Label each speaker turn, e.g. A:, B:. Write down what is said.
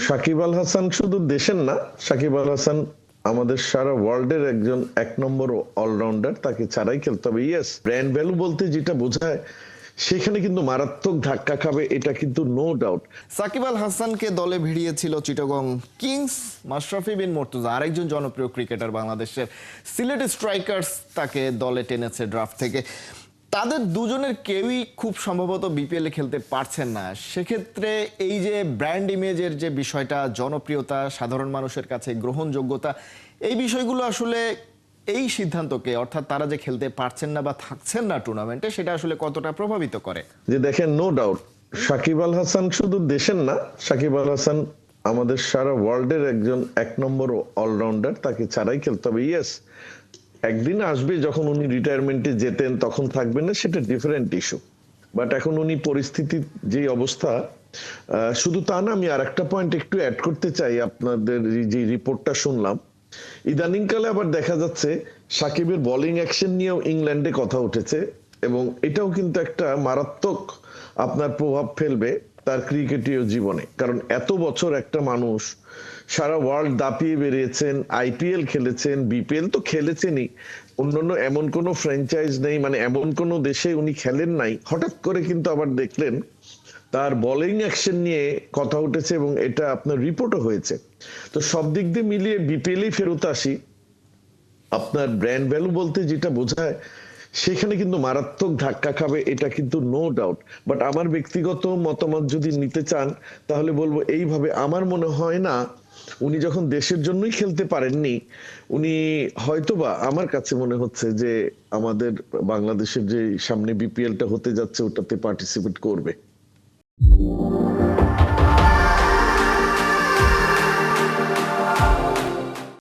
A: সাকিব আল হাসান শুধু দেশের না, সাকিব আল হাসান আমাদের সারা ওয়ার্ল্ডের একজন এক নম্বর অলরাউন্ডার। তাকে ছাড়াই খেলতে হবে। ইয়েস, ব্র্যান্ড ভ্যালু বলতে যেটা বোঝায় সেখানে কিন্তু মারাত্মক ধাক্কা খাবে, এটা কিন্তু নো ডাউট।
B: সাকিব আল হাসানকে দলে ভিড়িয়েছিল চিটাগং কিংস। মাশরাফি বিন মুর্তজা আরেকজন জনপ্রিয় ক্রিকেটার বাংলাদেশের, সিলেট স্ট্রাইকার্স তাকে দলে টেনেছে ড্রাফট থেকে। তাদের দুজনের কেউই খুব সম্ভবত বিপিএলে খেলতে পারছেন না। সেক্ষেত্রে এই যে ব্র্যান্ড ইমেজের যে বিষয়টা, জনপ্রিয়তা, সাধারণ মানুষের কাছে গ্রহণযোগ্যতা, এই বিষয়গুলো আসলে এই সিদ্ধান্তকে, অর্থাৎ তারা যে খেলতে পারছেন না বা থাকছেন না টুর্নামেন্টে, সেটা আসলে কতটা প্রভাবিত করে?
A: যে দেখেন, নো ডাউট সাকিব আল হাসান শুধু দেশের না, সাকিব আল হাসান আমাদের সারা ওয়ার্ল্ডের একজন এক নম্বর অলরাউন্ডার। তাকে ছাড়াই খেলতে হবে। ইয়েস, একদিন আসবে যখন উনি রিটায়ারমেন্টে যেতেন, তখন থাকবেন না, সেটা ডিফারেন্ট ইস্যু। বাট এখন উনি পরিস্থিতির যে অবস্থা, শুধু তা না, আমি আর একটা পয়েন্ট একটু অ্যাড করতে চাই। আপনাদের যে রিপোর্টটা শুনলাম, ইদানিংকালে আবার দেখা যাচ্ছে সাকিবের বোলিং অ্যাকশন নিয়েও ইংল্যান্ডে কথা উঠেছে, এবং এটাও কিন্তু একটা মারাত্মক আপনার প্রভাব ফেলবে তার ক্রিকেটীয় জীবনে। কারণ এত বছর একটা মানুষ সারা ওয়ার্ল্ড দাপিয়ে বেরিয়েছেন, আইপিএল খেলেছেন, বিপিএল তো খেলেছেনই, অন্যান্য এমন কোনো ফ্র্যাঞ্চাইজ নেই, মানে এমন কোনো দেশে উনি খেলেন নাই। হঠাৎ করে কিন্তু আবার দেখলেন তার বোলিং অ্যাকশন নিয়ে কথা উঠেছে, এবং এটা আপনার রিপোর্টও হয়েছে। তো সব দিক দিয়ে মিলিয়ে বিপিএলই ফেরত আসি। আপনার ব্র্যান্ড ভ্যালু বলতে যেটা বোঝায় সেখানে কিন্তু মারাত্মক ধাক্কা খাবে, এটা কিন্তু নো ডাউট। বাট আমার ব্যক্তিগত মতামত যদি নিতে চান, তাহলে বলবো এইভাবে, আমার মনে হয় না উনি যখন দেশের জন্যই খেলতে পারেননি, উনি হয়তোবা, আমার কাছে মনে হচ্ছে যে আমাদের বাংলাদেশের যে সামনে বিপিএলটা হতে যাচ্ছে ওটাতে পার্টিসিপেট করবে।